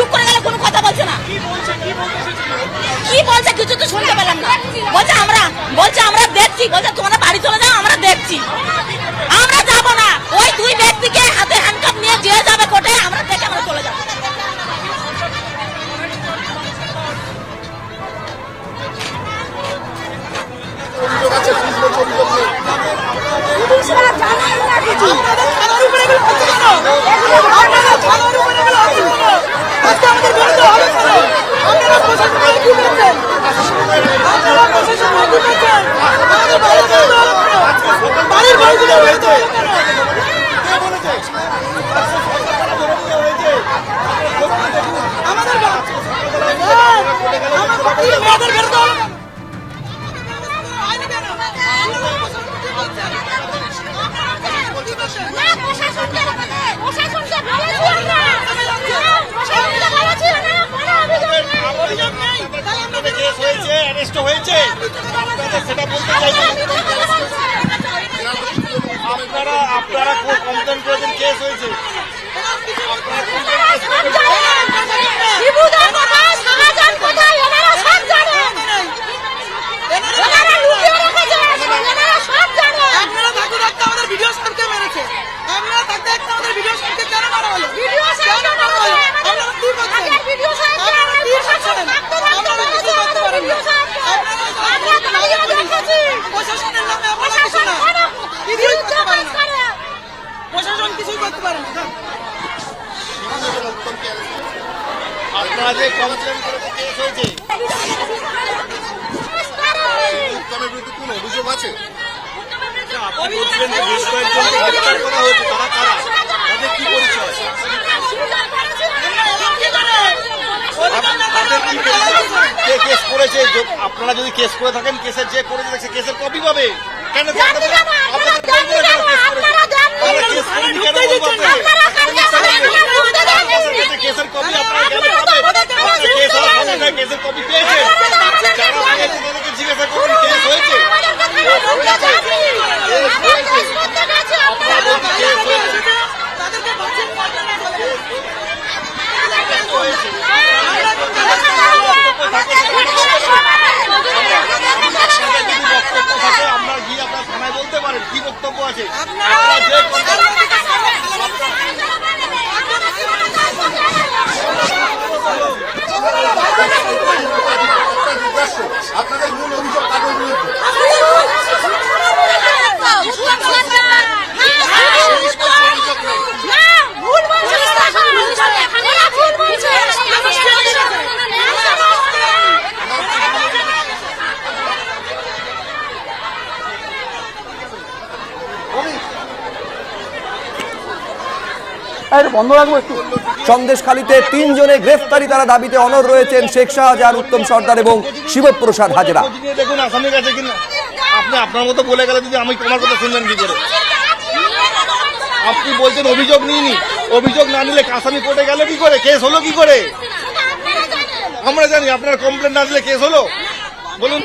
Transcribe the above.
চুপ করে গেলে কোনো কথা বলছে না। কি বলছে কিছু তো শুনতে পেলাম না। বলছে আমরা দেখছি, বলছে তোমরা বাড়ি চলে যাও, আমরা দেখছি। আমরা যাব না, ওই দুই ব্যক্তিকে হাতে হ্যান্ডকাপ নিয়ে যে যাবে কোর্টে, আমরা দেখে আমরা চলে যাব। আপনারা কমপ্লেন করেছেন, কেস হয়েছে। প্রশাসন কিছুই করতে পারে না। আপনারা যে কমপ্লেন করেছে, কেস হয়েছে। উত্তমের বিরুদ্ধে কোন অভিযোগ আছে? আপনি বলছিলেন যে বেশ কয়েকজনকে গ্রেফতার করা হয়েছে, তারা কারা, তাদের কি পরিচয়? কে কেস করেছে? আপনারা যদি কেস করে থাকেন, কেসের যে করেছে সে কেসের কপি পাবে কেন? কেসের কপি আপনারা কেসের কপি পেয়েছেন? যারা পেয়েছে তাদেরকে জিজ্ঞাসা করুন, কেস হয়েছে। আমরা গিয়ে আপনার থানায় বলতে পারেন কি বক্তব্য আছে। আপনাদের মূল অভিযোগ কাদের বিরুদ্ধে? সন্দেশখালীতে 3 জনের গ্রেফতারি তারা দাবিতে অনড় রয়েছেন শেখ শাহজাহান, উত্তম সর্দার এবং শিবপ্রসাদ হাজরা। দেখুন আসামির কাছে কিনা আপনি আপনার মতো বলে গেলে যদি আমি তোমার কথা শুনলেন কি করে? আপনি বলছেন অভিযোগ নিইনি, অভিযোগ না নিলে আসামি কোর্টে গেল কি করে, কেস হলো কি করে? আমরা জানি আপনার কমপ্লেন না দিলে কেস হলো? বলুন।